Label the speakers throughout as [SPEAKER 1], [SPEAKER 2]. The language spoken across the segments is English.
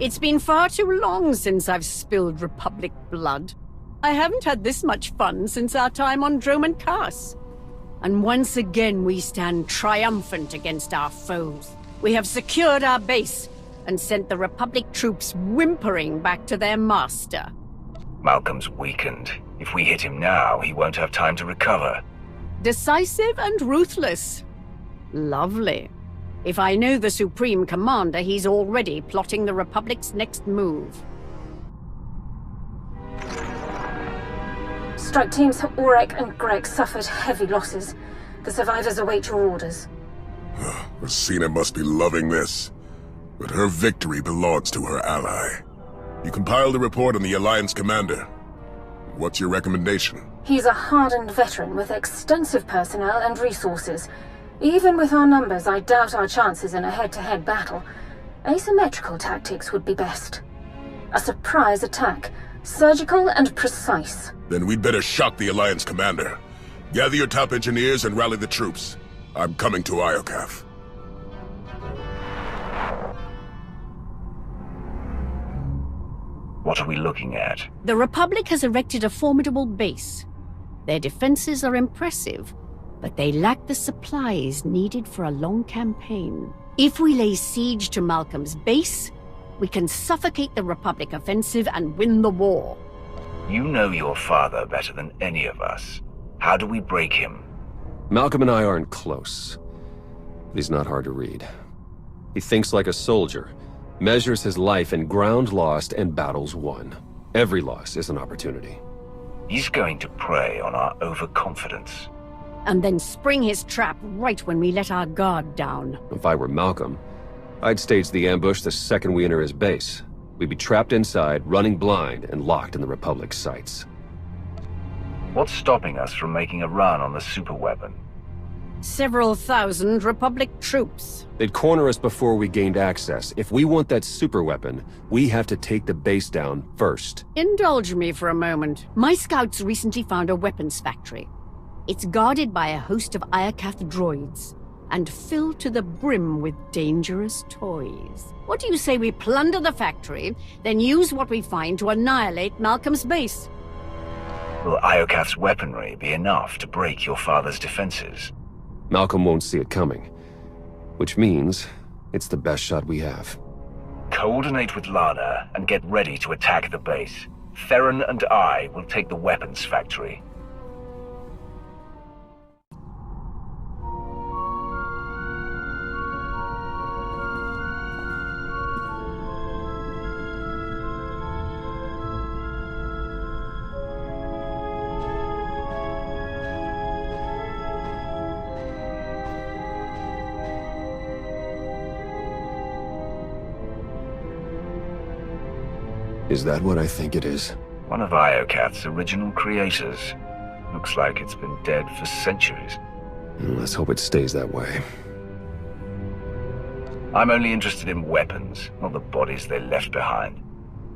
[SPEAKER 1] It's been far too long since I've spilled Republic blood. I haven't had this much fun since our time on Droman Kaas. And once again we stand triumphant against our foes. We have secured our base and sent the Republic troops whimpering back to their master.
[SPEAKER 2] Malcolm's weakened. If we hit him now, he won't have time to recover.
[SPEAKER 1] Decisive and ruthless. Lovely. If I know the Supreme Commander, he's already plotting the Republic's next move.
[SPEAKER 3] Strike teams Aurek and Greg suffered heavy losses. The survivors await your orders.
[SPEAKER 4] Rosina must be loving this. But her victory belongs to her ally. You compiled a report on the Alliance commander. What's your recommendation?
[SPEAKER 3] He's a hardened veteran with extensive personnel and resources. Even with our numbers, I doubt our chances in a head-to-head battle. Asymmetrical tactics would be best. A surprise attack, surgical and precise.
[SPEAKER 4] Then we'd better shock the Alliance commander. Gather your top engineers and rally the troops. I'm coming to Iokath.
[SPEAKER 2] What are we looking at?
[SPEAKER 1] The Republic has erected a formidable base. Their defenses are impressive, but they lack the supplies needed for a long campaign. If we lay siege to Malcolm's base, we can suffocate the Republic offensive and win the war.
[SPEAKER 2] You know your father better than any of us. How do we break him?
[SPEAKER 5] Malcolm and I aren't close. But he's not hard to read. He thinks like a soldier, measures his life in ground lost and battles won. Every loss is an opportunity.
[SPEAKER 2] He's going to prey on our overconfidence.
[SPEAKER 1] And then spring his trap right when we let our guard down.
[SPEAKER 5] If I were Malcolm, I'd stage the ambush the second we enter his base. We'd be trapped inside, running blind, and locked in the Republic's sights.
[SPEAKER 2] What's stopping us from making a run on the superweapon?
[SPEAKER 1] Several thousand Republic troops.
[SPEAKER 5] They'd corner us before we gained access. If we want that superweapon, we have to take the base down first.
[SPEAKER 1] Indulge me for a moment. My scouts recently found a weapons factory. It's guarded by a host of Iokath droids, and filled to the brim with dangerous toys. What do you say we plunder the factory, then use what we find to annihilate Malcolm's base?
[SPEAKER 2] Will Iokath's weaponry be enough to break your father's defenses?
[SPEAKER 5] Malcolm won't see it coming, which means it's the best shot we have.
[SPEAKER 2] Coordinate with Lana and get ready to attack the base. Theron and I will take the weapons factory.
[SPEAKER 5] Is that what I think it is?
[SPEAKER 2] One of Iokath's original creators. Looks like it's been dead for centuries.
[SPEAKER 5] Let's hope it stays that way.
[SPEAKER 2] I'm only interested in weapons, not the bodies they left behind.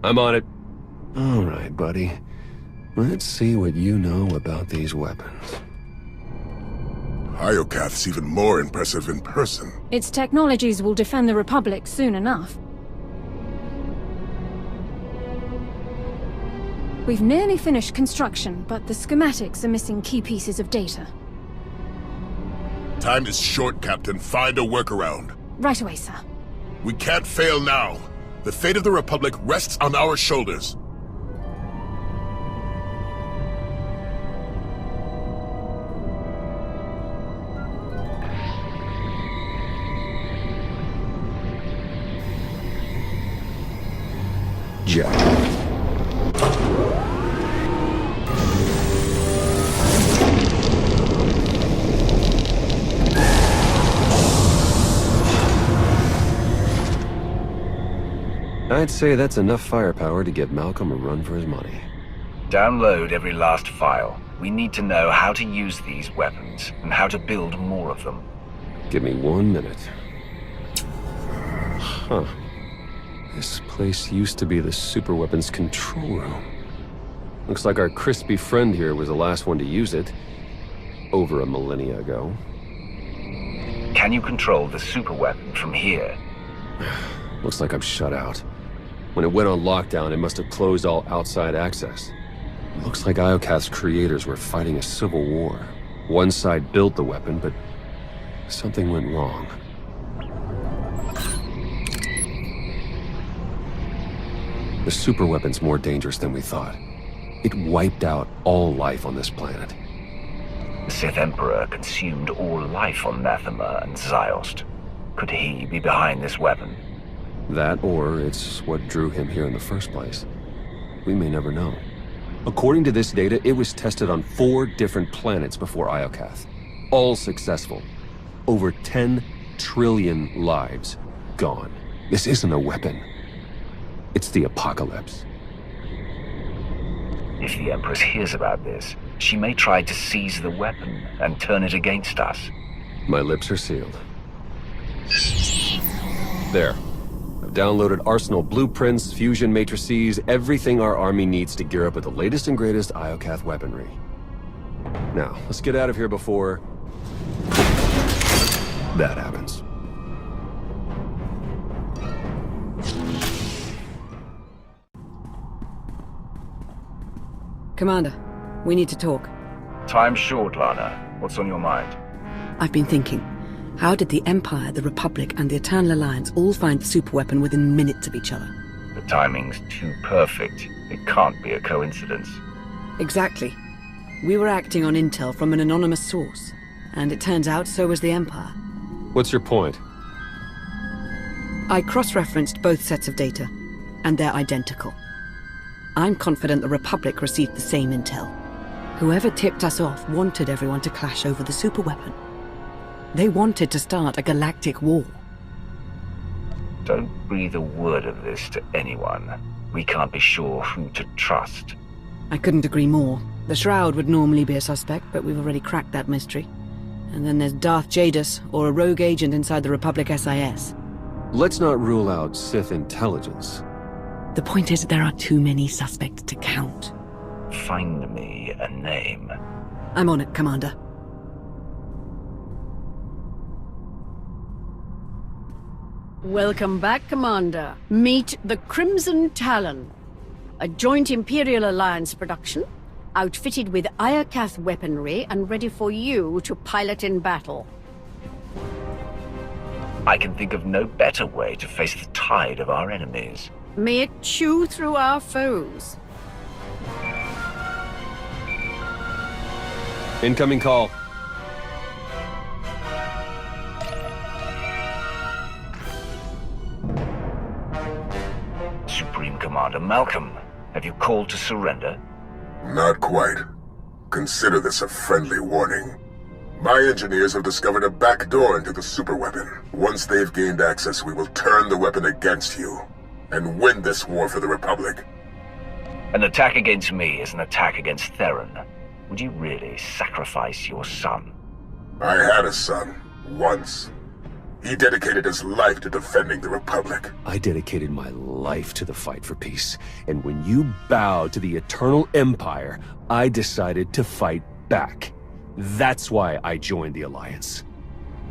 [SPEAKER 5] I'm on it. All right, buddy. Let's see what you know about these weapons.
[SPEAKER 4] Iokath's even more impressive in person.
[SPEAKER 3] Its technologies will defend the Republic soon enough. We've nearly finished construction, but the schematics are missing key pieces of data.
[SPEAKER 4] Time is short, Captain. Find a workaround.
[SPEAKER 3] Right away, sir.
[SPEAKER 4] We can't fail now. The fate of the Republic rests on our shoulders.
[SPEAKER 5] Jack. I'd say that's enough firepower to get Malcolm a run for his money.
[SPEAKER 2] Download every last file. We need to know how to use these weapons, and how to build more of them.
[SPEAKER 5] Give me 1 minute. Huh. This place used to be the superweapons control room. Looks like our crispy friend here was the last one to use it. Over a millennia ago.
[SPEAKER 2] Can you control the superweapon from here?
[SPEAKER 5] Looks like I'm shut out. When it went on lockdown, it must have closed all outside access. Looks like Iokath's creators were fighting a civil war. One side built the weapon, but something went wrong. The superweapon's more dangerous than we thought. It wiped out all life on this planet.
[SPEAKER 2] The Sith Emperor consumed all life on Nathema and Ziost. Could he be behind this weapon?
[SPEAKER 5] That, or it's what drew him here in the first place. We may never know. According to this data, it was tested on 4 different planets before Iokath. All successful. Over 10 trillion lives gone. This isn't a weapon. It's the apocalypse.
[SPEAKER 2] If the Empress hears about this, she may try to seize the weapon and turn it against us.
[SPEAKER 5] My lips are sealed. There. I've downloaded Arsenal blueprints, fusion matrices, everything our army needs to gear up with the latest and greatest Iokath weaponry. Now, let's get out of here before that happens.
[SPEAKER 6] Commander, we need to talk.
[SPEAKER 2] Time's short, Lana. What's on your mind?
[SPEAKER 6] I've been thinking. How did the Empire, the Republic, and the Eternal Alliance all find the superweapon within minutes of each other?
[SPEAKER 2] The timing's too perfect. It can't be a coincidence.
[SPEAKER 6] Exactly. We were acting on intel from an anonymous source, and it turns out so was the Empire.
[SPEAKER 5] What's your point?
[SPEAKER 6] I cross-referenced both sets of data, and they're identical. I'm confident the Republic received the same intel. Whoever tipped us off wanted everyone to clash over the superweapon. They wanted to start a galactic war.
[SPEAKER 2] Don't breathe a word of this to anyone. We can't be sure who to trust.
[SPEAKER 6] I couldn't agree more. The Shroud would normally be a suspect, but we've already cracked that mystery. And then there's Darth Jadus, or a rogue agent inside the Republic SIS.
[SPEAKER 5] Let's not rule out Sith intelligence.
[SPEAKER 6] The point is, there are too many suspects to count.
[SPEAKER 2] Find me a name.
[SPEAKER 6] I'm on it, Commander.
[SPEAKER 1] Welcome back, Commander. Meet the Crimson Talon, a joint Imperial Alliance production, outfitted with Iokath weaponry and ready for you to pilot in battle.
[SPEAKER 2] I can think of no better way to face the tide of our enemies.
[SPEAKER 1] May it chew through our foes.
[SPEAKER 5] Incoming call.
[SPEAKER 2] Supreme Commander Malcolm, have you called to surrender?
[SPEAKER 4] Not quite. Consider this a friendly warning. My engineers have discovered a back door into the superweapon. Once they've gained access, we will turn the weapon against you and win this war for the Republic.
[SPEAKER 2] An attack against me is an attack against Theron. Would you really sacrifice your son?
[SPEAKER 4] I had a son, once. He dedicated his life to defending the Republic.
[SPEAKER 5] I dedicated my life to the fight for peace. And when you bowed to the Eternal Empire, I decided to fight back. That's why I joined the Alliance.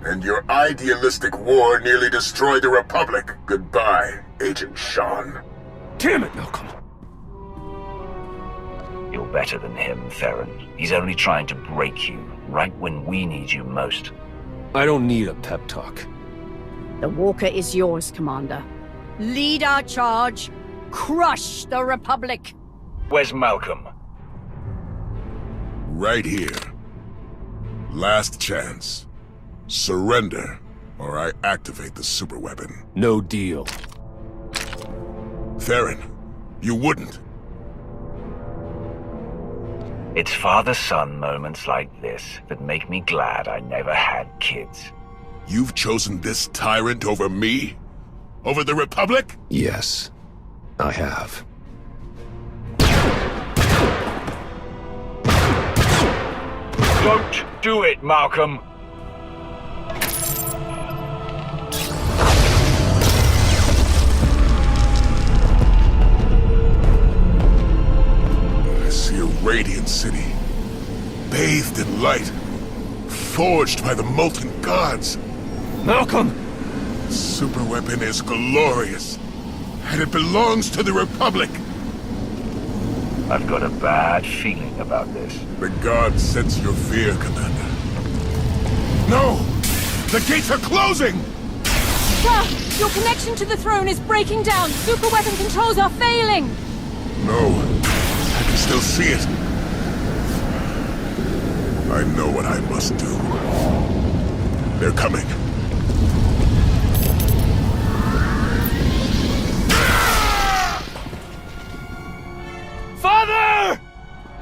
[SPEAKER 4] And your idealistic war nearly destroyed the Republic. Goodbye, Agent Sean.
[SPEAKER 5] Damn it, Malcolm!
[SPEAKER 2] You're better than him, Theron. He's only trying to break you, right when we need you most.
[SPEAKER 5] I don't need a pep talk.
[SPEAKER 1] The Walker is yours, Commander. Lead our charge. Crush the Republic.
[SPEAKER 2] Where's Malcolm?
[SPEAKER 4] Right here. Last chance. Surrender, or I activate the superweapon.
[SPEAKER 5] No deal.
[SPEAKER 4] Theron, you wouldn't.
[SPEAKER 2] It's father-son moments like this that make me glad I never had kids.
[SPEAKER 4] You've chosen this tyrant over me? Over the Republic?
[SPEAKER 5] Yes, I have.
[SPEAKER 2] Don't do it, Malcolm!
[SPEAKER 4] I see a radiant city, bathed in light, forged by the molten gods.
[SPEAKER 5] Malcolm!
[SPEAKER 4] Superweapon is glorious. and it belongs to the Republic.
[SPEAKER 2] I've got a bad feeling about this.
[SPEAKER 4] The gods sense your fear, Commander. No! The gates are closing!
[SPEAKER 3] Sir, your connection to the throne is breaking down. Super weapon controls are failing.
[SPEAKER 4] No, I can still see it. I know what I must do. They're coming.
[SPEAKER 2] Father!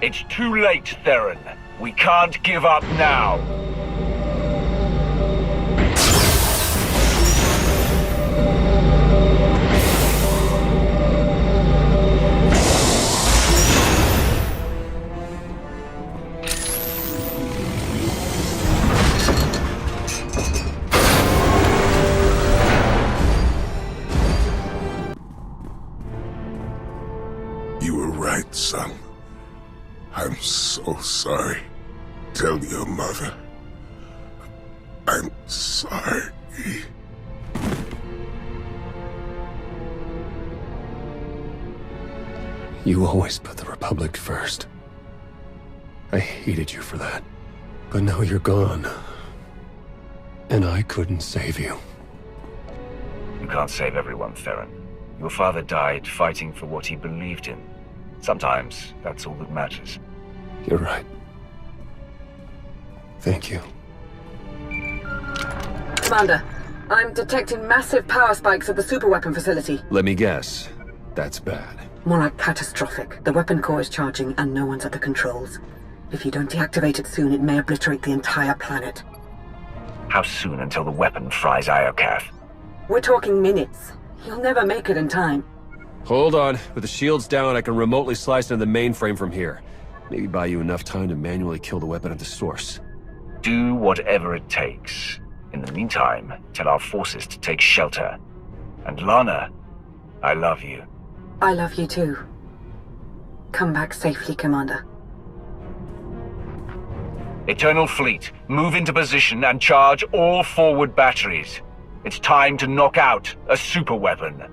[SPEAKER 2] It's too late, Theron. We can't give up now.
[SPEAKER 4] You were right, son. I'm so sorry. Tell your mother. I'm sorry.
[SPEAKER 5] You always put the Republic first. I hated you for that. But now you're gone. And I couldn't save you.
[SPEAKER 2] You can't save everyone, Theron. Your father died fighting for what he believed in. Sometimes that's all that matters.
[SPEAKER 5] You're right. Thank you.
[SPEAKER 6] Commander, I'm detecting massive power spikes at the superweapon facility.
[SPEAKER 5] Let me guess. That's bad.
[SPEAKER 6] More like catastrophic. The weapon core is charging and no one's at the controls. If you don't deactivate it soon, it may obliterate the entire planet.
[SPEAKER 2] How soon until the weapon fries Iokath?
[SPEAKER 6] We're talking minutes. You'll never make it in time.
[SPEAKER 5] Hold on. With the shields down, I can remotely slice into the mainframe from here. Maybe buy you enough time to manually kill the weapon at the source.
[SPEAKER 2] Do whatever it takes. In the meantime, tell our forces to take shelter. And Lana, I love you.
[SPEAKER 6] I love you too. Come back safely, Commander.
[SPEAKER 2] Eternal Fleet, move into position and charge all forward batteries. It's time to knock out a superweapon.